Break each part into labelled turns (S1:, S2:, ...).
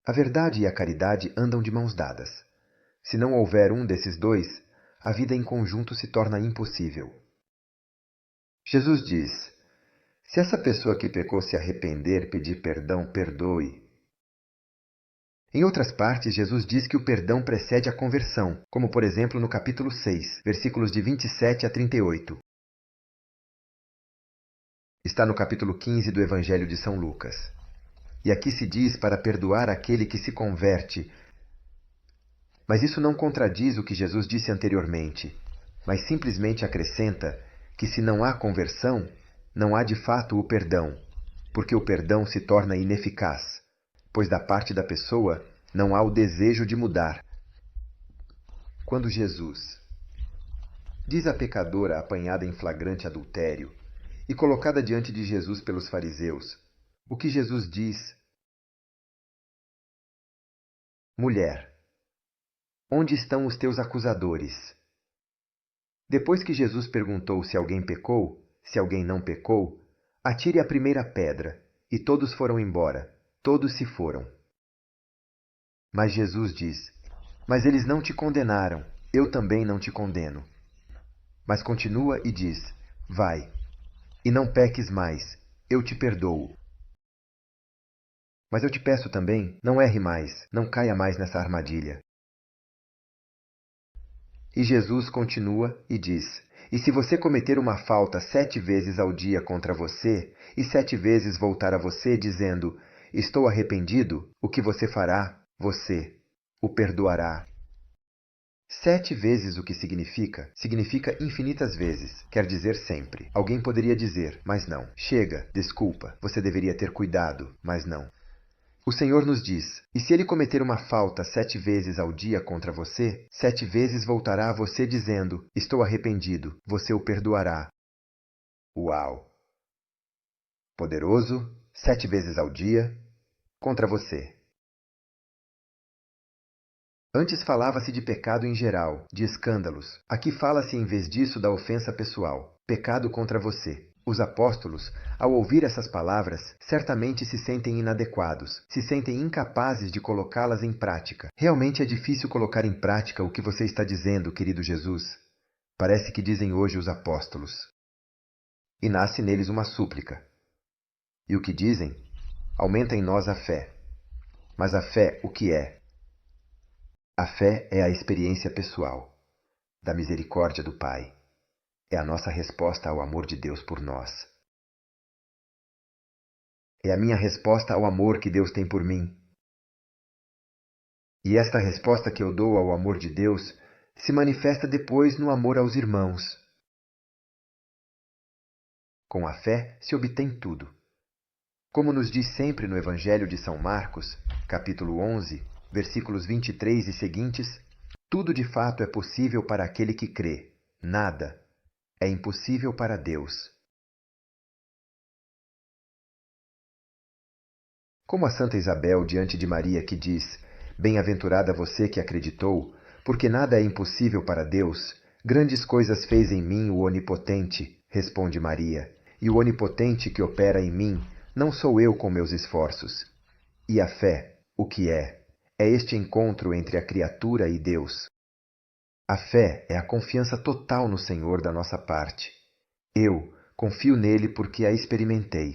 S1: A verdade e a caridade andam de mãos dadas. Se não houver um desses dois, a vida em conjunto se torna impossível. Jesus diz: se essa pessoa que pecou se arrepender, pedir perdão, perdoe. Em outras partes, Jesus diz que o perdão precede a conversão, como por exemplo no capítulo 6, versículos de 27 a 38. Está no capítulo 15 do Evangelho de São Lucas. E aqui se diz para perdoar aquele que se converte. Mas isso não contradiz o que Jesus disse anteriormente, mas simplesmente acrescenta que se não há conversão, não há de fato o perdão, porque o perdão se torna ineficaz, pois da parte da pessoa não há o desejo de mudar. Quando Jesus diz à pecadora apanhada em flagrante adultério e colocada diante de Jesus pelos fariseus, o que Jesus diz? Mulher, onde estão os teus acusadores? Depois que Jesus perguntou se alguém pecou, se alguém não pecou, atire a primeira pedra, e todos foram embora, todos se foram. Mas Jesus diz: mas eles não te condenaram, eu também não te condeno. Mas continua e diz: vai, e não peques mais, eu te perdoo. Mas eu te peço também, não erre mais, não caia mais nessa armadilha. E Jesus continua e diz: e se você cometer uma falta 7 vezes ao dia contra você, e 7 vezes voltar a você dizendo: estou arrependido, o que você fará? Você o perdoará. 7 vezes o que significa? Significa infinitas vezes, quer dizer sempre. Alguém poderia dizer, mas não. Chega, desculpa, você deveria ter cuidado, mas não. O Senhor nos diz: e se ele cometer uma falta 7 vezes ao dia contra você, 7 vezes voltará a você dizendo: estou arrependido, você o perdoará. Uau! Poderoso, 7 vezes ao dia, contra você. Antes falava-se de pecado em geral, de escândalos. Aqui fala-se em vez disso da ofensa pessoal, pecado contra você. Os apóstolos, ao ouvir essas palavras, certamente se sentem inadequados, se sentem incapazes de colocá-las em prática. Realmente é difícil colocar em prática o que você está dizendo, querido Jesus. Parece que dizem hoje os apóstolos. E nasce neles uma súplica. E o que dizem? Aumenta em nós a fé. Mas a fé, o que é? A fé é a experiência pessoal da misericórdia do Pai. É a nossa resposta ao amor de Deus por nós. É a minha resposta ao amor que Deus tem por mim. E esta resposta que eu dou ao amor de Deus se manifesta depois no amor aos irmãos. Com a fé se obtém tudo. Como nos diz sempre no Evangelho de São Marcos, capítulo 11, versículos 23 e seguintes, tudo de fato é possível para aquele que crê. Nada é impossível para Deus. Como a Santa Isabel diante de Maria que diz: bem-aventurada você que acreditou, porque nada é impossível para Deus, grandes coisas fez em mim o Onipotente, responde Maria, e o Onipotente que opera em mim não sou eu com meus esforços. E a fé, o que é? É este encontro entre a criatura e Deus. A fé é a confiança total no Senhor da nossa parte. Eu confio nele porque a experimentei.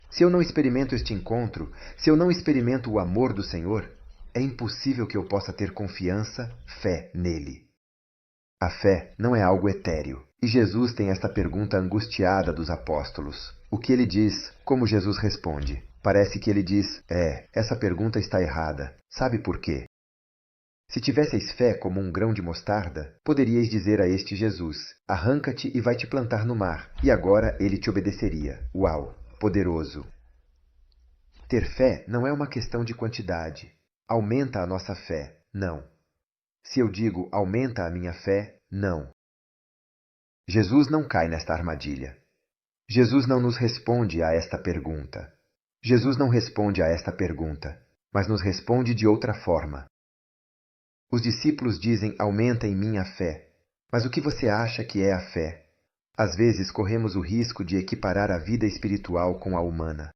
S1: Se eu não experimento este encontro, se eu não experimento o amor do Senhor, é impossível que eu possa ter confiança, fé nele. A fé não é algo etéreo. E Jesus tem esta pergunta angustiada dos apóstolos. O que ele diz? Como Jesus responde? Parece que ele diz: essa pergunta está errada. Sabe por quê? Se tivesseis fé como um grão de mostarda, poderíeis dizer a este Jesus: arranca-te e vai te plantar no mar, e agora ele te obedeceria. Uau! Poderoso! Ter fé não é uma questão de quantidade. Aumenta a nossa fé. Não. Se eu digo aumenta a minha fé, não. Jesus não cai nesta armadilha. Jesus não nos responde a esta pergunta. Jesus não responde a esta pergunta, mas nos responde de outra forma. Os discípulos dizem aumenta em mim a fé. Mas o que você acha que é a fé? Às vezes corremos o risco de equiparar a vida espiritual com a humana.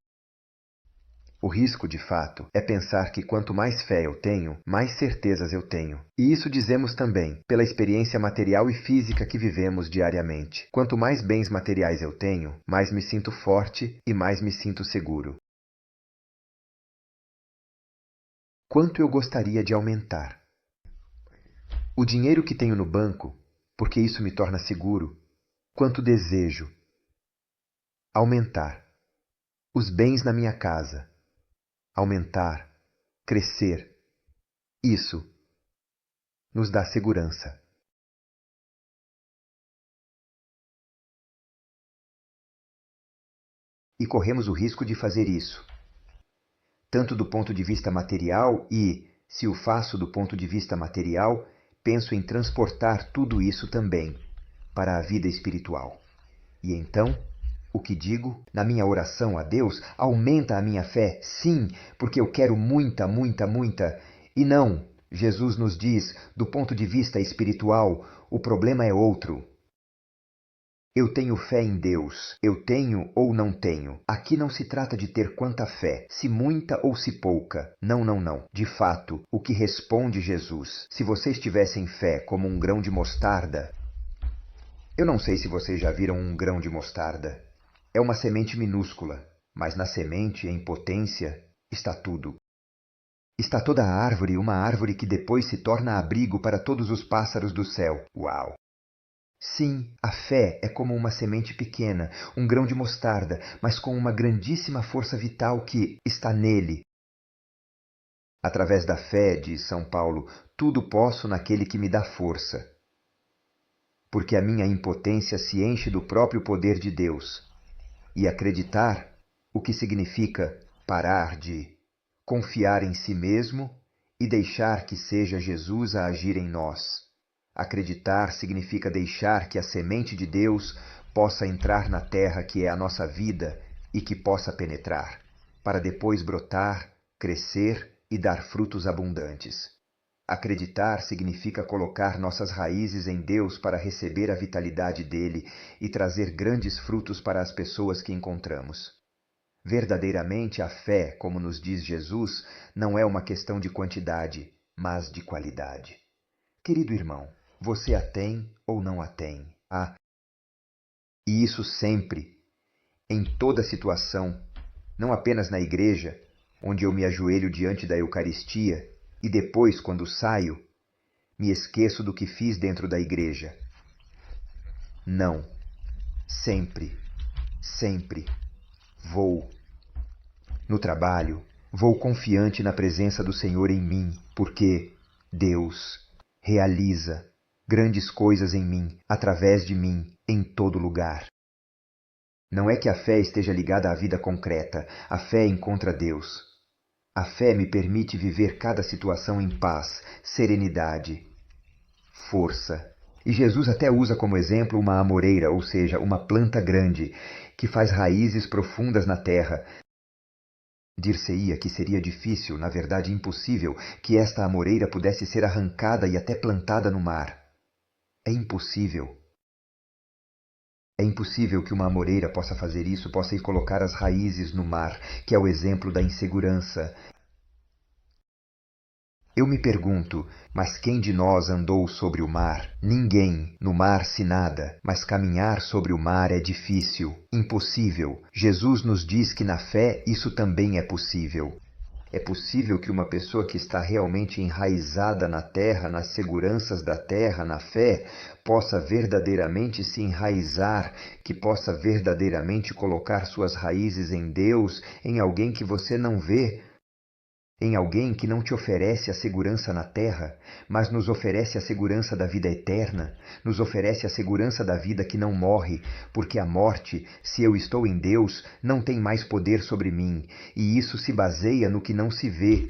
S1: O risco, de fato, é pensar que quanto mais fé eu tenho, mais certezas eu tenho. E isso dizemos também pela experiência material e física que vivemos diariamente. Quanto mais bens materiais eu tenho, mais me sinto forte e mais me sinto seguro. Quanto eu gostaria de aumentar? O dinheiro que tenho no banco, porque isso me torna seguro. Quanto desejo aumentar? Os bens na minha casa. Aumentar, crescer. Isso nos dá segurança. E corremos o risco de fazer isso, tanto do ponto de vista material e, se o faço do ponto de vista material, penso em transportar tudo isso também para a vida espiritual. E então, o que digo na minha oração a Deus aumenta a minha fé, sim, porque eu quero muita, muita, muita. E não, Jesus nos diz, do ponto de vista espiritual, o problema é outro. Eu tenho fé em Deus. Eu tenho ou não tenho. Aqui não se trata de ter quanta fé, se muita ou se pouca. Não, não, não. De fato, o que responde Jesus, se vocês tivessem fé como um grão de mostarda. Eu não sei se vocês já viram um grão de mostarda. É uma semente minúscula, mas na semente, em potência, está tudo. Está toda a árvore, uma árvore que depois se torna abrigo para todos os pássaros do céu. Uau! Sim, a fé é como uma semente pequena, um grão de mostarda, mas com uma grandíssima força vital que está nele. Através da fé, diz São Paulo, tudo posso naquele que me dá força. Porque a minha impotência se enche do próprio poder de Deus. E acreditar, o que significa parar de confiar em si mesmo e deixar que seja Jesus a agir em nós. Acreditar significa deixar que a semente de Deus possa entrar na terra que é a nossa vida e que possa penetrar, para depois brotar, crescer e dar frutos abundantes. Acreditar significa colocar nossas raízes em Deus para receber a vitalidade dele e trazer grandes frutos para as pessoas que encontramos. Verdadeiramente, a fé, como nos diz Jesus, não é uma questão de quantidade, mas de qualidade. Querido irmão, você a tem ou não a tem? E isso sempre, em toda situação, não apenas na igreja, onde eu me ajoelho diante da Eucaristia e depois, quando saio, me esqueço do que fiz dentro da igreja. Não, sempre, sempre vou. No trabalho, vou confiante na presença do Senhor em mim, porque Deus realiza grandes coisas em mim, através de mim, em todo lugar. Não é que a fé esteja ligada à vida concreta, a fé encontra Deus. A fé me permite viver cada situação em paz, serenidade, força. E Jesus até usa como exemplo uma amoreira, ou seja, uma planta grande, que faz raízes profundas na terra. Dir-se-ia que seria difícil, na verdade impossível, que esta amoreira pudesse ser arrancada e até plantada no mar. É impossível. É impossível que uma amoreira possa fazer isso, possa ir colocar as raízes no mar, que é o exemplo da insegurança. Eu me pergunto, mas quem de nós andou sobre o mar? Ninguém. No mar se nada, mas caminhar sobre o mar é difícil, impossível. Jesus nos diz que na fé isso também é possível. É possível que uma pessoa que está realmente enraizada na terra, nas seguranças da terra, na fé, possa verdadeiramente se enraizar, que possa verdadeiramente colocar suas raízes em Deus, em alguém que você não vê, em alguém que não te oferece a segurança na terra, mas nos oferece a segurança da vida eterna, nos oferece a segurança da vida que não morre, porque a morte, se eu estou em Deus, não tem mais poder sobre mim, e isso se baseia no que não se vê.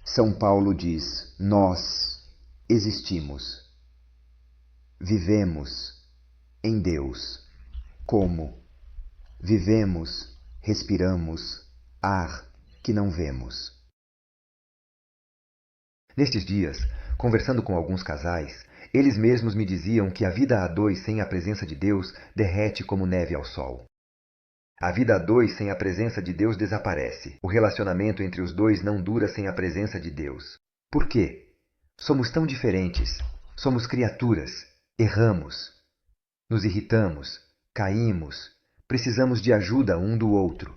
S1: São Paulo diz: nós existimos, vivemos em Deus. Como? Vivemos, respiramos, ar que não vemos. Nestes dias, conversando com alguns casais, Eles mesmos me diziam que a vida a dois sem a presença de Deus derrete como neve ao sol. A vida a dois sem a presença de Deus desaparece. O relacionamento entre os dois não dura sem a presença de Deus. Por quê? Somos tão diferentes. Somos criaturas. Erramos. Nos irritamos. Caímos. Precisamos de ajuda um do outro.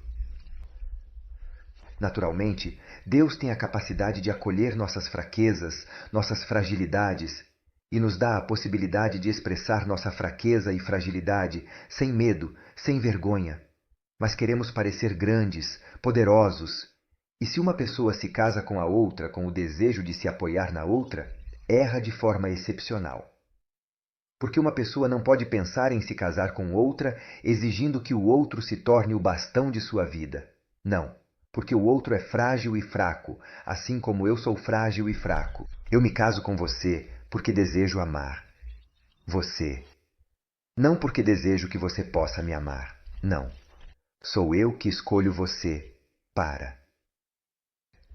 S1: Naturalmente, Deus tem a capacidade de acolher nossas fraquezas, nossas fragilidades, e nos dá a possibilidade de expressar nossa fraqueza e fragilidade sem medo, sem vergonha. Mas queremos parecer grandes, poderosos. E se uma pessoa se casa com a outra com o desejo de se apoiar na outra, erra de forma excepcional. Porque uma pessoa não pode pensar em se casar com outra exigindo que o outro se torne o bastão de sua vida. Não, porque o outro é frágil e fraco, assim como eu sou frágil e fraco. Eu me caso com você porque desejo amar você. Não porque desejo que você possa me amar. Não. Sou eu que escolho você para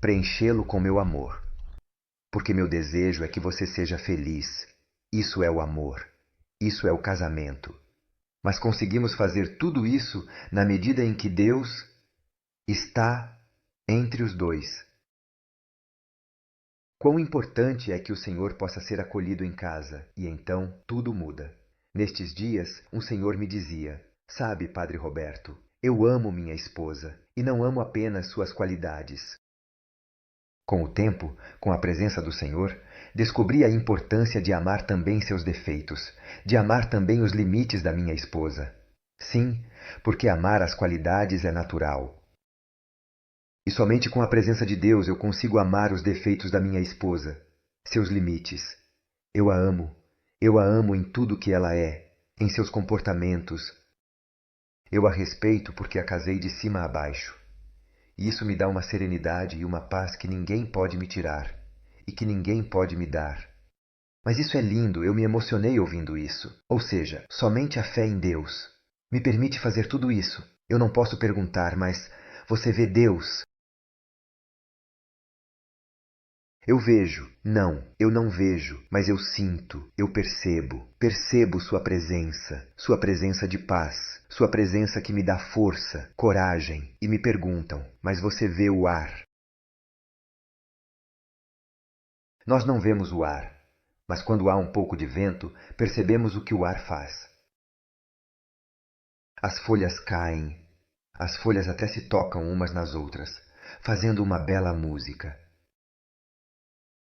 S1: preenchê-lo com meu amor. Porque meu desejo é que você seja feliz. Isso é o amor. Isso é o casamento. Mas conseguimos fazer tudo isso na medida em que Deus está entre os dois. Quão importante é que o Senhor possa ser acolhido em casa, e então tudo muda. Nestes dias, um senhor me dizia: sabe, Padre Roberto, eu amo minha esposa, e não amo apenas suas qualidades. Com o tempo, com a presença do Senhor, descobri a importância de amar também seus defeitos, de amar também os limites da minha esposa. Sim, porque amar as qualidades é natural. E somente com a presença de Deus eu consigo amar os defeitos da minha esposa, seus limites. Eu a amo em tudo que ela é, em seus comportamentos. Eu a respeito porque a casei de cima a baixo. E isso me dá uma serenidade e uma paz que ninguém pode me tirar, e que ninguém pode me dar. Mas isso é lindo, eu me emocionei ouvindo isso. Ou seja, somente a fé em Deus me permite fazer tudo isso. Eu não posso perguntar, mas você vê Deus? Eu vejo. Não, eu não vejo, mas eu sinto, eu percebo. Percebo sua presença de paz, sua presença que me dá força, coragem. E me perguntam, mas você vê o ar? Nós não vemos o ar, mas quando há um pouco de vento, percebemos o que o ar faz. As folhas caem, as folhas até se tocam umas nas outras, fazendo uma bela música.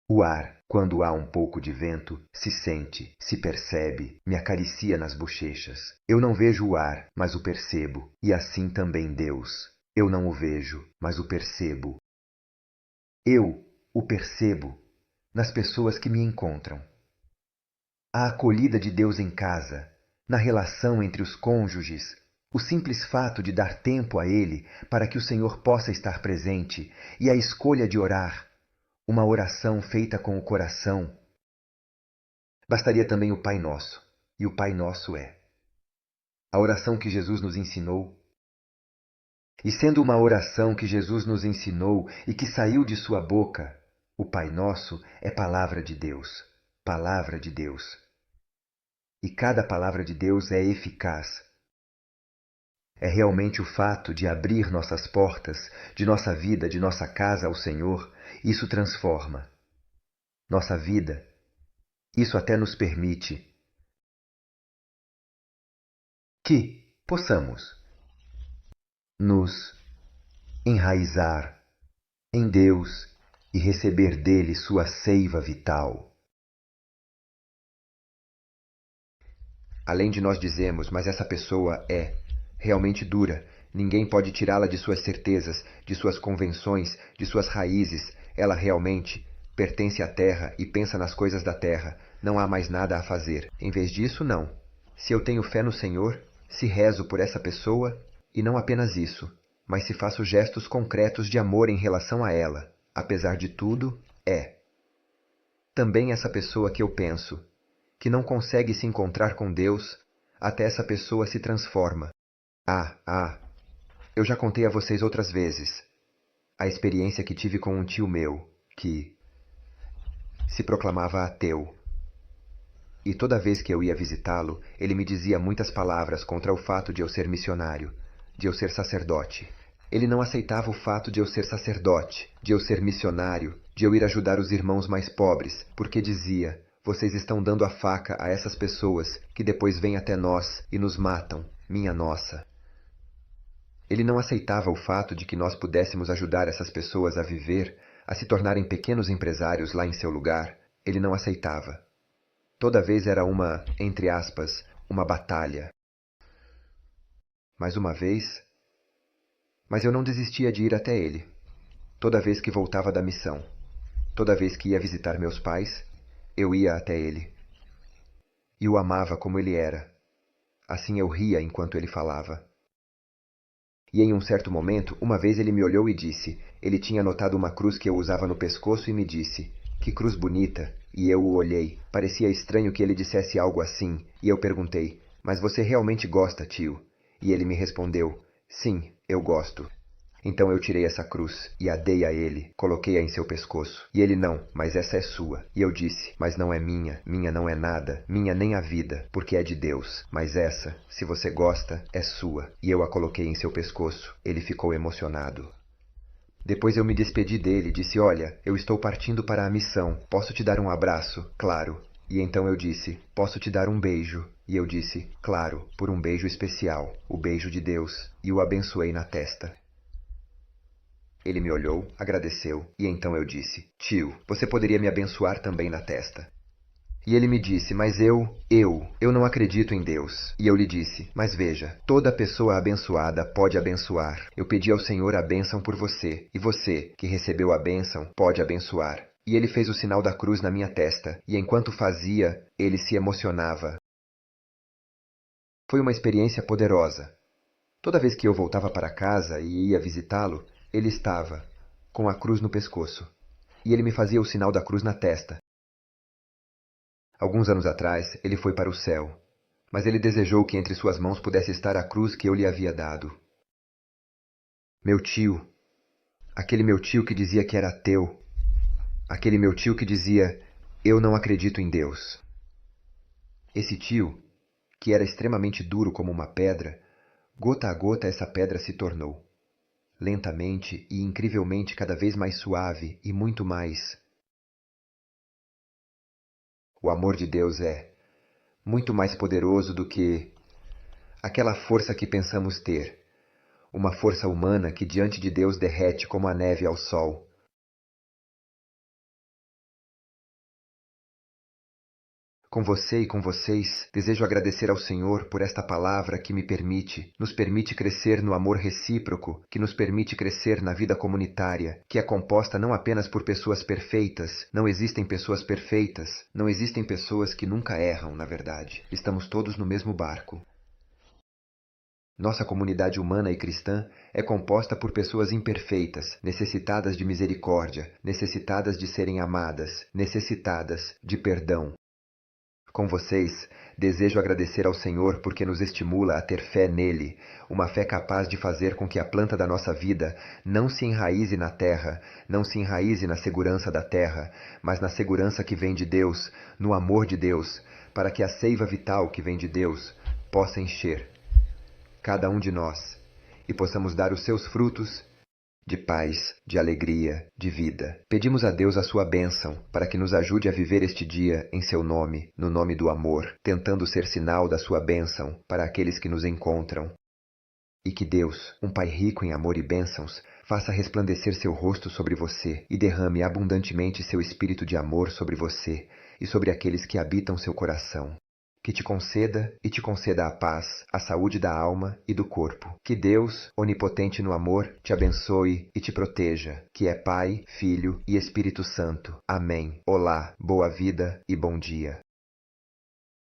S1: O ar, quando há um pouco de vento, se sente, se percebe, me acaricia nas bochechas. Eu não vejo o ar, mas o percebo, e assim também Deus. Eu não o vejo, mas o percebo. Eu o percebo nas pessoas que me encontram. A acolhida de Deus em casa, na relação entre os cônjuges, o simples fato de dar tempo a Ele para que o Senhor possa estar presente e a escolha de orar, uma oração feita com o coração. Bastaria também o Pai Nosso, e o Pai Nosso é a oração que Jesus nos ensinou. E sendo uma oração que Jesus nos ensinou e que saiu de sua boca, o Pai Nosso é palavra de Deus, palavra de Deus. E cada palavra de Deus é eficaz. É realmente o fato de abrir nossas portas, de nossa vida, de nossa casa ao Senhor, isso transforma nossa vida. Isso até nos permite que possamos nos enraizar em Deus e receber dele sua seiva vital. Além de nós dizermos, mas essa pessoa é realmente dura, ninguém pode tirá-la de suas certezas, de suas convenções, de suas raízes, ela realmente pertence à terra e pensa nas coisas da terra, não há mais nada a fazer. Em vez disso, não. Se eu tenho fé no Senhor, se rezo por essa pessoa, e não apenas isso, mas se faço gestos concretos de amor em relação a ela, apesar de tudo, é. Também essa pessoa que eu penso, que não consegue se encontrar com Deus, até essa pessoa se transforma. Eu já contei a vocês outras vezes a experiência que tive com um tio meu, que se proclamava ateu. E toda vez que eu ia visitá-lo, ele me dizia muitas palavras contra o fato de eu ser missionário, de eu ser sacerdote. Ele não aceitava o fato de eu ser sacerdote, de eu ser missionário, de eu ir ajudar os irmãos mais pobres, porque dizia: vocês estão dando a faca a essas pessoas que depois vêm até nós e nos matam, minha nossa. Ele não aceitava o fato de que nós pudéssemos ajudar essas pessoas a viver, a se tornarem pequenos empresários lá em seu lugar. Ele não aceitava. Toda vez era uma, entre aspas, uma batalha. Mais uma vez... Mas eu não desistia de ir até ele. Toda vez que voltava da missão, toda vez que ia visitar meus pais, eu ia até ele. E o amava como ele era. Assim eu ria enquanto ele falava. E em um certo momento, uma vez ele me olhou e disse... Ele tinha notado uma cruz que eu usava no pescoço e me disse: que cruz bonita. E eu o olhei. Parecia estranho que ele dissesse algo assim. E eu perguntei: mas você realmente gosta, tio? E ele me respondeu: sim, eu gosto. Então eu tirei essa cruz e a dei a ele, coloquei-a em seu pescoço. E ele: não, mas essa é sua. E eu disse: mas não é minha, minha não é nada, minha nem a vida, porque é de Deus. Mas essa, se você gosta, é sua. E eu a coloquei em seu pescoço. Ele ficou emocionado. Depois eu me despedi dele e disse: olha, eu estou partindo para a missão. Posso te dar um abraço? Claro. E então eu disse: posso te dar um beijo? E eu disse: claro, por um beijo especial, o beijo de Deus, e o abençoei na testa. Ele me olhou, agradeceu, e então eu disse: tio, você poderia me abençoar também na testa. E ele me disse: mas eu não acredito em Deus. E eu lhe disse: mas veja, toda pessoa abençoada pode abençoar. Eu pedi ao Senhor a bênção por você, e você, que recebeu a bênção, pode abençoar. E ele fez o sinal da cruz na minha testa, e enquanto fazia, ele se emocionava. Foi uma experiência poderosa. Toda vez que eu voltava para casa e ia visitá-lo, ele estava, com a cruz no pescoço. E ele me fazia o sinal da cruz na testa. Alguns anos atrás, ele foi para o céu, mas ele desejou que entre suas mãos pudesse estar a cruz que eu lhe havia dado. Meu tio, aquele meu tio que dizia que era ateu, aquele meu tio que dizia: eu não acredito em Deus. Esse tio, que era extremamente duro como uma pedra, gota a gota essa pedra se tornou. Lentamente e incrivelmente cada vez mais suave e muito mais. O amor de Deus é muito mais poderoso do que aquela força que pensamos ter, uma força humana que diante de Deus derrete como a neve ao sol. Com você e com vocês, desejo agradecer ao Senhor por esta palavra que nos permite crescer no amor recíproco, que nos permite crescer na vida comunitária, que é composta não apenas por pessoas perfeitas, não existem pessoas perfeitas, não existem pessoas que nunca erram, na verdade. Estamos todos no mesmo barco. Nossa comunidade humana e cristã é composta por pessoas imperfeitas, necessitadas de misericórdia, necessitadas de serem amadas, necessitadas de perdão. Com vocês, desejo agradecer ao Senhor porque nos estimula a ter fé nele, uma fé capaz de fazer com que a planta da nossa vida não se enraize na terra, não se enraize na segurança da terra, mas na segurança que vem de Deus, no amor de Deus, para que a seiva vital que vem de Deus possa encher cada um de nós e possamos dar os seus frutos de paz, de alegria, de vida. Pedimos a Deus a sua bênção, para que nos ajude a viver este dia em seu nome, no nome do amor, tentando ser sinal da sua bênção para aqueles que nos encontram. E que Deus, um Pai rico em amor e bênçãos, faça resplandecer seu rosto sobre você e derrame abundantemente seu espírito de amor sobre você e sobre aqueles que habitam seu coração. Que te conceda a paz, a saúde da alma e do corpo. Que Deus, onipotente no amor, te abençoe e te proteja, que é Pai, Filho e Espírito Santo. Amém. Olá, boa vida e bom dia.